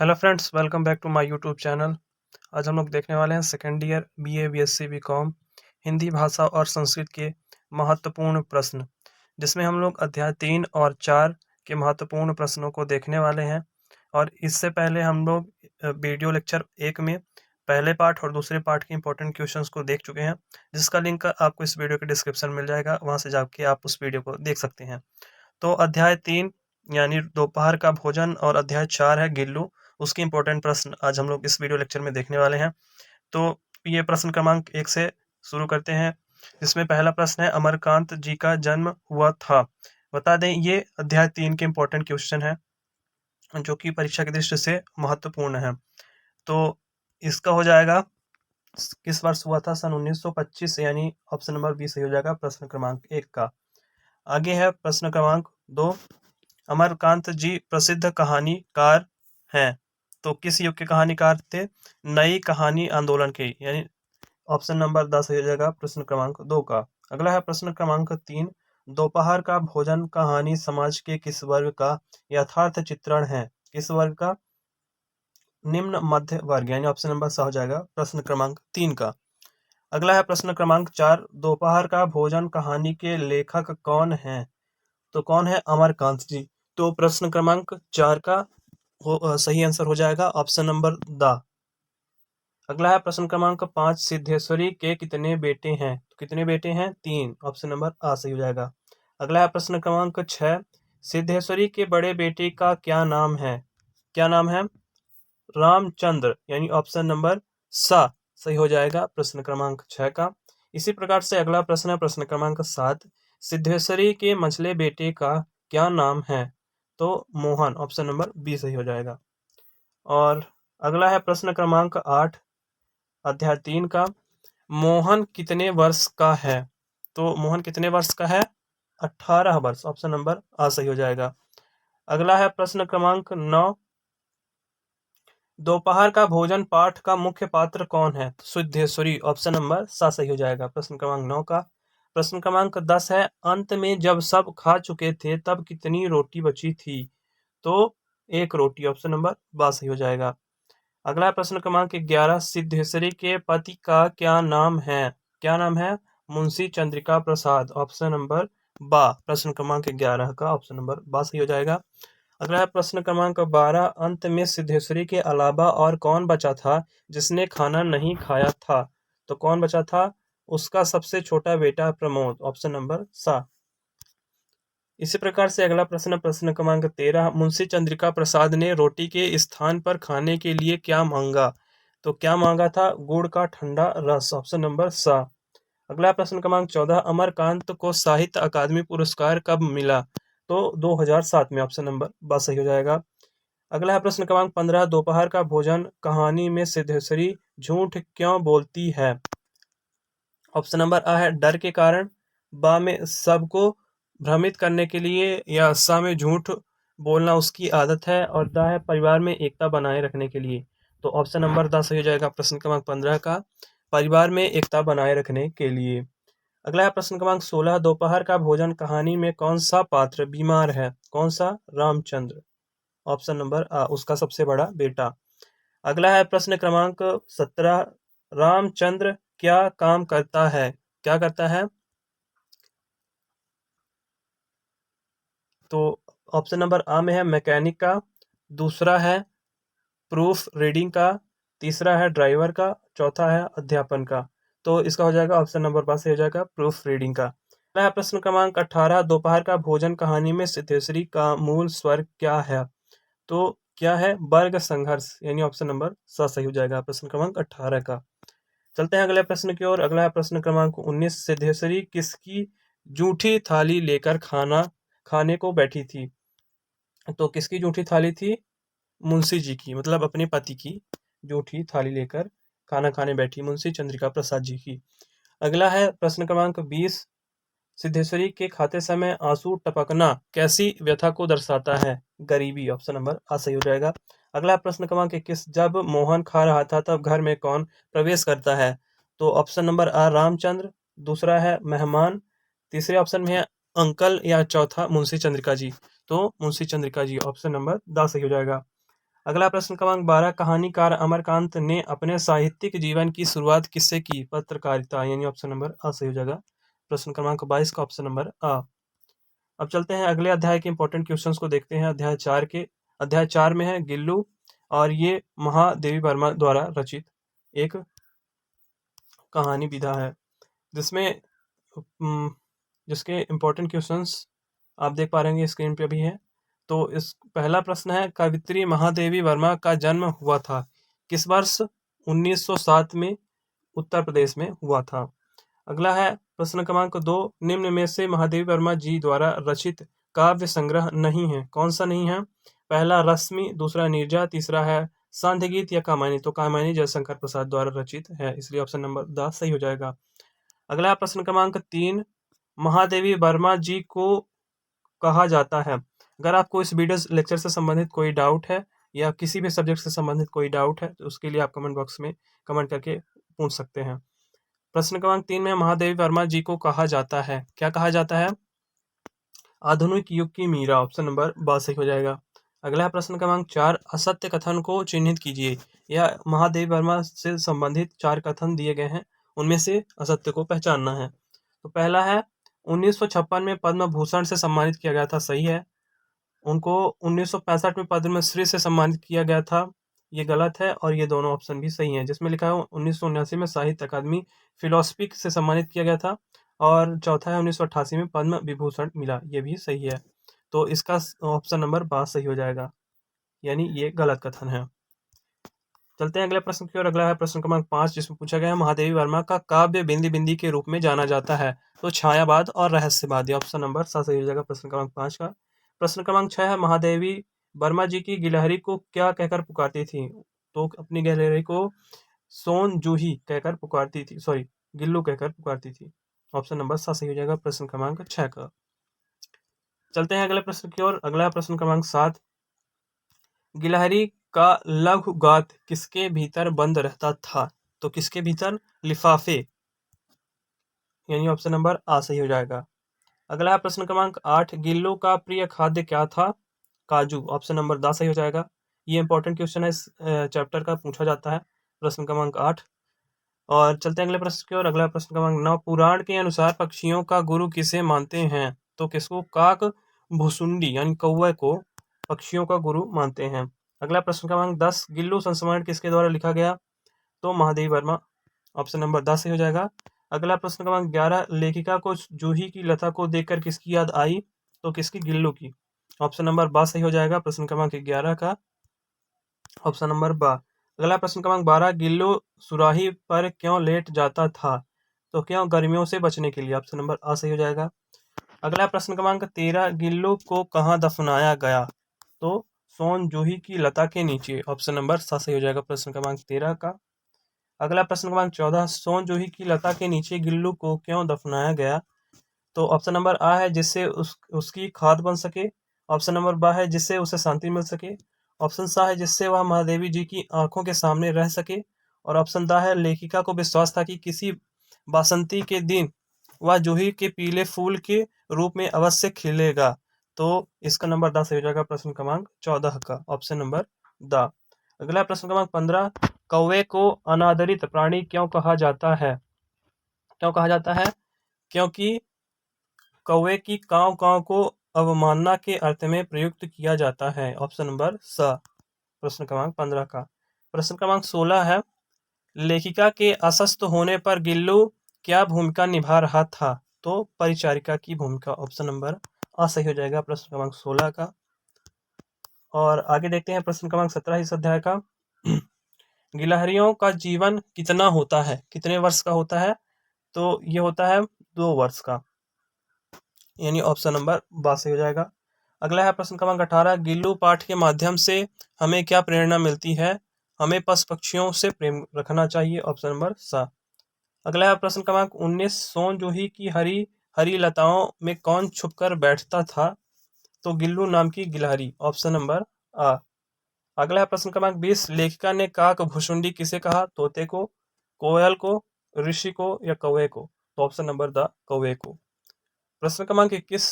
Hello friends, welcome back to my YouTube channel. आज हम लोग देखने वाले हैं second year BA BSc BCom Hindi भाषा और संस्कृत के महत्वपूर्ण प्रश्न, जिसमें हम लोग अध्याय 3 और 4 के महत्वपूर्ण प्रश्नों को देखने वाले हैं। और इससे पहले हम लोग वीडियो लेक्चर 1 में पहले पार्ट और दूसरे पार्ट के इंपॉर्टेंट क्वेश्चंस को देख चुके हैं, जिसका लिंक आपको इस वीडियो के डिस्क्रिप्शन में मिल जाएगा। वहाँ से जाके आप उस वीडियो को देख सकते हैं। तो अध्याय 3 यानी दोपहर का भोजन और अध्याय 4 है गिल्लू, उसके इंपॉर्टेंट प्रश्न आज हम लोग इस वीडियो लेक्चर में देखने वाले हैं। तो ये प्रश्न क्रमांक 1 से शुरू करते हैं, जिसमें पहला प्रश्न है अमरकांत जी का जन्म हुआ था। बता दें ये अध्याय 3 के इंपॉर्टेंट क्वेश्चन है, जो कि परीक्षा की दृष्टि से महत्वपूर्ण है। तो इसका हो जाएगा किस वर्ष हुआ था? सन 1925, यानी ऑप्शन नंबर बी सही हो जाएगा प्रश्न क्रमांक 1 का। आगे है प्रश्न क्रमांक 2। अमरकांत जी प्रसिद्ध कहानीकार हैं, तो किस युग के कहानीकार थे? नई कहानी आंदोलन के, यानी ऑप्शन नंबर 10 हो जाएगा प्रश्न क्रमांक 2 का। अगला है प्रश्न क्रमांक 3। दोपहर का भोजन कहानी समाज के किस वर्ग का यथार्थ चित्रण है? किस वर्ग का? निम्न मध्य वर्ग, यानी ऑप्शन नंबर सा हो जाएगा प्रश्न क्रमांक 3 का। अगला है प्रश्न क्रमांक 4। दोपहर का भोजन कहानी के लेखक कौन है? तो कौन है? अमरकांत जी। तो प्रश्न क्रमांक 4 का सही आंसर हो जाएगा ऑप्शन नंबर द। अगला है प्रश्न क्रमांक 5। सिद्धेश्वरी के कितने बेटे हैं? तो कितने बेटे हैं? 3, ऑप्शन नंबर आ सही हो जाएगा। अगला है प्रश्न क्रमांक 6। सिद्धेश्वरी के बड़े बेटे का क्या नाम है? क्या नाम है? रामचंद्र, यानी ऑप्शन नंबर सा सही हो जाएगा प्रश्न क्रमांक 6 का। इसी प्रकार से अगला प्रश्न है प्रश्न क्रमांक 7। सिद्धेश्वरी के मझले बेटे का क्या नाम है? तो मोहन, ऑप्शन नंबर बी सही हो जाएगा। और अगला है प्रश्न क्रमांक 8 अध्याय 3 का। मोहन कितने वर्ष का है? तो मोहन कितने वर्ष का है? 18 वर्ष, ऑप्शन नंबर आ सही हो जाएगा। अगला है प्रश्न क्रमांक 9। दोपहर का भोजन पाठ का मुख्य पात्र कौन है? सिद्धेश्वरी, ऑप्शन नंबर सा सही हो जाएगा प्रश्न क्रमांक 9 का। प्रश्न क्रमांक 10 है अंत में जब सब खा चुके थे तब कितनी रोटी बची थी? तो 1 रोटी, ऑप्शन नंबर बा सही हो जाएगा। अगला प्रश्न क्रमांक 11। सिद्धेश्वरी के पति का क्या नाम है? क्या नाम है? मुंशी चंद्रिका प्रसाद, ऑप्शन नंबर बा प्रश्न क्रमांक 11 का ऑप्शन नंबर बा सही हो जाएगा। अगला है प्रश्न क्रमांक 12। अंत में सिद्धेश्वरी के अलावा और कौन बचा था जिसने खाना नहीं खाया था? तो कौन बचा था? उसका सबसे छोटा बेटा प्रमोद, ऑप्शन नंबर सा। इसी प्रकार से अगला प्रश्न प्रश्न क्रमांक 13। मुंशी चंद्रिका प्रसाद ने रोटी के स्थान पर खाने के लिए क्या मांगा? तो क्या मांगा था? गुड़ का ठंडा रस, ऑप्शन नंबर सा। अगला प्रश्न क्रमांक 14। अमरकांत को साहित्य अकादमी पुरस्कार कब मिला? तो 2007 में, ऑप्शन नंबर बा सही हो जाएगा। अगला है प्रश्न क्रमांक 15। दोपहर का भोजन कहानी में सिद्धेश्वरी झूठ क्यों बोलती है? ऑप्शन नंबर आ है डर के कारण, बा में सबको भ्रमित करने के लिए, या सा में झूठ बोलना उसकी आदत है, और दा है परिवार में एकता बनाए रखने के लिए। तो ऑप्शन नंबर दा सही हो जाएगा प्रश्न क्रमांक 15 का, परिवार में एकता बनाए रखने के लिए। अगला है प्रश्न क्रमांक 16। दोपहर का भोजन कहानी में कौन सा पात्र बीमार है? कौन सा? रामचंद्र, ऑप्शन नंबर आ उसका सबसे बड़ा बेटा। अगला है प्रश्न क्रमांक 17। रामचंद्र क्या काम करता है? क्या करता है? तो ऑप्शन नंबर आ में है मैकेनिक का, दूसरा है प्रूफ रीडिंग का, तीसरा है ड्राइवर का, चौथा है अध्यापन का। तो इसका हो जाएगा ऑप्शन नंबर बा से हो जाएगा प्रूफ रीडिंग का। अगला है प्रश्न क्रमांक 18। दोपहर का भोजन कहानी में सिद्धेश्वरी का मूल स्वर क्या है? तो क्या है? वर्ग संघर्ष, यानी ऑप्शन नंबर सा सही हो जाएगा प्रश्न क्रमांक 18 का। चलते हैं अगले प्रश्न की ओर। अगला है प्रश्न क्रमांक 19। सिद्धेश्वरी किसकी जूठी थाली लेकर खाना खाने को बैठी थी? तो किसकी जूठी थाली थी? मुंशी जी की, मतलब अपने पति की जूठी थाली लेकर खाना खाने बैठी मुंशी चंद्रिका प्रसाद जी की। अगला है प्रश्न क्रमांक 20। सिद्धेश्वरी के खाते समय आंसू टपकना कैसी व्यथा को दर्शाता है? गरीबी, ऑप्शन नंबर आ सही हो जाएगा। अगला प्रश्न क्रमांक 21। जब मोहन खा रहा था तब घर में कौन प्रवेश करता है? तो ऑप्शन नंबर आ रामचंद्र, दूसरा है मेहमान, तीसरे ऑप्शन में है अंकल, या चौथा मुंशी चंद्रिका जी। तो मुंशी चंद्रिका जी, ऑप्शन नंबर दा सही हो जाएगा। अगला प्रश्न क्रमांक 12, कहानीकार अमरकांत ने अपने साहित्यिक जीवन की शुरुआत किससे की? पत्रकारिता, यानी ऑप्शन नंबर आ सही हो जाएगा। प्रश्न क्रमांक 22 का ऑप्शन नंबर आ। अब चलते हैं अगले अध्याय के इंपॉर्टेंट क्वेश्चंस को देखते हैं। अध्याय 4 में है गिल्लू, और ये महादेवी वर्मा द्वारा रचित एक कहानी विधा है, जिसमें जिसके इंपॉर्टेंट क्वेश्चंस आप देख पा रहे हैं स्क्रीन पे भी है। तो इस पहला प्रश्न है, कवित्री महादेवी वर्मा का जन्म हुआ था किस वर्ष? 1907 में उत्तर प्रदेश में हुआ था। अगला है प्रश्न क्रमांक 2, निम्न में से महादेवी वर्मा जी द्वारा रचित काव्य संग्रह नहीं है, कौन सा नहीं है? पहला रश्मि, दूसरा नीरजा, तीसरा है सांध्य गीत या कामायनी। तो कामायनी जयशंकर प्रसाद द्वारा रचित है, इसलिए ऑप्शन नंबर द सही हो जाएगा। अगला प्रश्न क्रमांक 3, महादेवी वर्मा जी को कहा जाता है। अगर आपको इस वीडियो लेक्चर से संबंधित कोई डाउट है या किसी भी सब्जेक्ट से संबंधित कोई डाउट है तो उसके लिए आप कमेंट बॉक्स में कमेंट करके पूछ सकते हैं। प्रश्न क्रमांक 3 में महादेवी वर्मा जी को कहा जाता है, क्या कहा जाता है? आधुनिक युग की मीरा, ऑप्शन नंबर ब सही हो जाएगा। अगला है प्रश्न क्रमांक 4, असत्य कथन को चिन्हित कीजिए। यह महादेवी वर्मा से संबंधित 4 कथन दिए गए हैं, उनमें से असत्य को पहचानना है। तो पहला है 1956 में पद्म भूषण से सम्मानित किया गया था, सही है। उनको 1965 में पद्मश्री से सम्मानित किया गया था, ये गलत है, और ये दोनों ऑप्शन भी सही हैं। जिसमें लिखा है 1979 में साहित्य अकादमी फिलोसफी से सम्मानित किया गया था, और चौथा है 1988 में पद्म विभूषण मिला, ये भी सही है। तो इसका ऑप्शन नंबर 5 सही हो जाएगा, यानी ये गलत कथन है। चलते हैं अगले प्रश्न की ओर। अगला है प्रश्न क्रमांक 5, जिसमें पूछा गया है महादेवी वर्मा का काव्य बिंदी बिंदी के रूप में जाना जाता है। तो छायावाद और रहस्यवाद, ये ऑप्शन नंबर सही हो जाएगा प्रश्न क्रमांक 5 का। प्रश्न क्रमांक 6 है, महादेवी वर्मा जी की गिलहरी को क्या कहकर पुकारती थी? तो अपनी गिलहरी को सोन जूही कहकर पुकारती थी, सॉरी गिल्लू कहकर पुकारती थी। ऑप्शन नंबर सही हो जाएगा प्रश्न क्रमांक 6 का। चलते हैं अगले प्रश्न की ओर। अगला प्रश्न क्रमांक 7, गिलहरी का लघुगात किसके भीतर बंद रहता था? तो किसके भीतर? लिफाफे, यानी ऑप्शन नंबर आ सही हो जाएगा। अगला प्रश्न क्रमांक 8, गिल्लू का प्रिय खाद्य क्या था? काजू, ऑप्शन नंबर द सही हो जाएगा। ये इंपॉर्टेंट क्वेश्चन है, इस चैप्टर का पूछा जाता है, प्रश्न क्रमांक 8। और चलते हैं अगले प्रश्न की ओर। अगला प्रश्न क्रमांक 9, पुराण के अनुसार पक्षियों का गुरु किसे मानते हैं? तो किसको? काक भुसुंडी यानी कौवे को पक्षियों का गुरु मानते हैं। अगला प्रश्न क्रमांक 10, गिल्लू संस्मरण किसके द्वारा लिखा गया? तो महादेवी वर्मा, ऑप्शन नंबर 10 सही हो जाएगा। अगला प्रश्न क्रमांक 11, लेखिका को जूही की लता को देखकर किसकी याद आई? तो किसकी? गिल्लू की, ऑप्शन नंबर 12 सही हो जाएगा प्रश्न क्रमांक 11 का, ऑप्शन नंबर 12। अगला प्रश्न क्रमांक 12, गिल्लू सुराही पर क्यों लेट जाता था? तो क्यों? गर्मियों से बचने के लिए, ऑप्शन नंबर आ सही हो जाएगा। अगला प्रश्न क्रमांक 13, गिल्लू को कहाँ दफनाया गया? तो सोन जूही की लता के नीचे, ऑप्शन नंबर सही हो जाएगा प्रश्न क्रमांक 13 का। अगला प्रश्न क्रमांक 14, सोन जूही की लता के नीचे गिल्लू को क्यों दफनाया गया? तो ऑप्शन नंबर आ है जिससे उसकी खाद बन सके, ऑप्शन नंबर बा है जिससे उसे शांति मिल सके, ऑप्शन सा है जिससे वह महादेवी जी की आंखों के सामने रह सके, और ऑप्शन दा है लेखिका को विश्वास था कि किसी बासंती के दिन वह जूही के पीले फूल के रूप में अवश्य खिलेगा। तो इसका नंबर दा सही हो जाएगा प्रश्न क्रमांक 14 का, ऑप्शन नंबर दा। अगला प्रश्न क्रमांक 15, कौवे को अनादरित प्राणी क्यों कहा जाता है? क्यों कहा जाता है? क्योंकि कौवे की कांव कांव को अवमानना के अर्थ में प्रयुक्त किया जाता है, ऑप्शन नंबर स, प्रश्न क्रमांक 15 का। प्रश्न क्रमांक 16 है, लेखिका के अस्वस्थ होने पर गिल्लू क्या भूमिका निभा रहा था? तो परिचारिका की भूमिका, ऑप्शन नंबर आ सही हो जाएगा प्रश्न क्रमांक 16 का। और आगे देखते हैं प्रश्न क्रमांक 17 इस अध्याय का। गिलहरियों का जीवन कितना होता है? कितने वर्ष का होता है? तो ये होता है 2 वर्ष का, यानी ऑप्शन नंबर बा सही हो जाएगा। अगला है प्रश्न क्रमांक 18, गिल्लू पाठ के माध्यम से हमें क्या प्रेरणा मिलती है? हमें पशु पक्षियों से प्रेम रखना चाहिए, ऑप्शन नंबर सा। अगला है प्रश्न क्रमांक 19, सोन जूही की हरी हरी लताओं में कौन छुपकर बैठता था? तो गिल्लू नाम की गिलहरी, ऑप्शन नंबर आ। अगला है प्रश्न क्रमांक 20, लेखिका ने काक भुसुंडी किसे कहा? तोते को, कोयल को, ऋषि को या कौवे को? तो ऑप्शन नंबर द कौवे को। प्रश्न क्रमांक 21,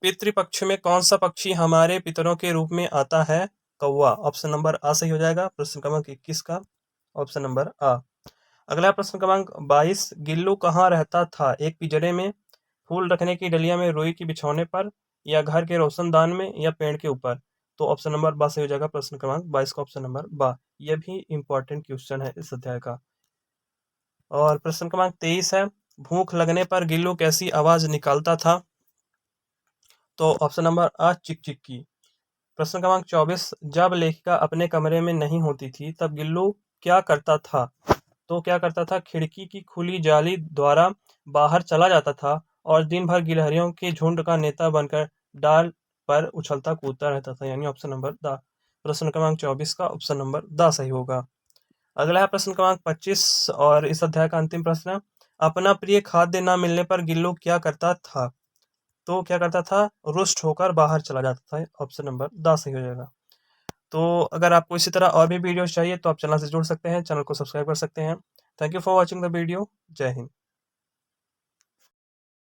पितृपक्ष में कौन सा पक्षी हमारे पितरों के रूप में आता है? कौवा। ऑप्शन नंबर आ सही हो जाएगा प्रश्न क्रमांक 21 का ऑप्शन नंबर आ। अगला प्रश्न क्रमांक 22, गिल्लू कहाँ रहता था? एक पिंजरे में, फूल रखने की डलिया में, रुई के बिछौने पर, या घर के रोशनदान में, या पेड़ के ऊपर। तो ऑप्शन नंबर बा सही हो जाएगा प्रश्न क्रमांक 22 का ऑप्शन नंबर बा। यह भी इंपॉर्टेंट क्वेश्चन है इस अध्याय का। और प्रश्न क्रमांक 23 है, भूख लगने पर गिल्लू कैसी आवाज निकालता था? तो ऑप्शन नंबर आ चिक चिक की। प्रश्न क्रमांक 24, जब लेखिका अपने कमरे में नहीं होती थी तब गिल्लू क्या करता था? तो क्या करता था? खिड़की की खुली जाली द्वारा बाहर चला जाता था और दिन भर गिलहरियों के झुंड का नेता बनकर डाल पर उछलता कूदता रहता था, यानी ऑप्शन नंबर द। प्रश्न क्रमांक 24 का ऑप्शन नंबर द सही होगा। अगला है प्रश्न क्रमांक 25 और इस अध्याय का अंतिम प्रश्न है, अपना प्रिय खाद्य न मिलने पर गिल्लू क्या करता था? तो क्या करता था? रुष्ट होकर बाहर चला जाता था, ऑप्शन नंबर द सही हो जाएगा। तो अगर आपको इसी तरह और भी वीडियोस चाहिए तो आप चैनल से जुड़ सकते हैं, चैनल को सब्सक्राइब कर सकते हैं। Thank you for watching the video. जय हिंद।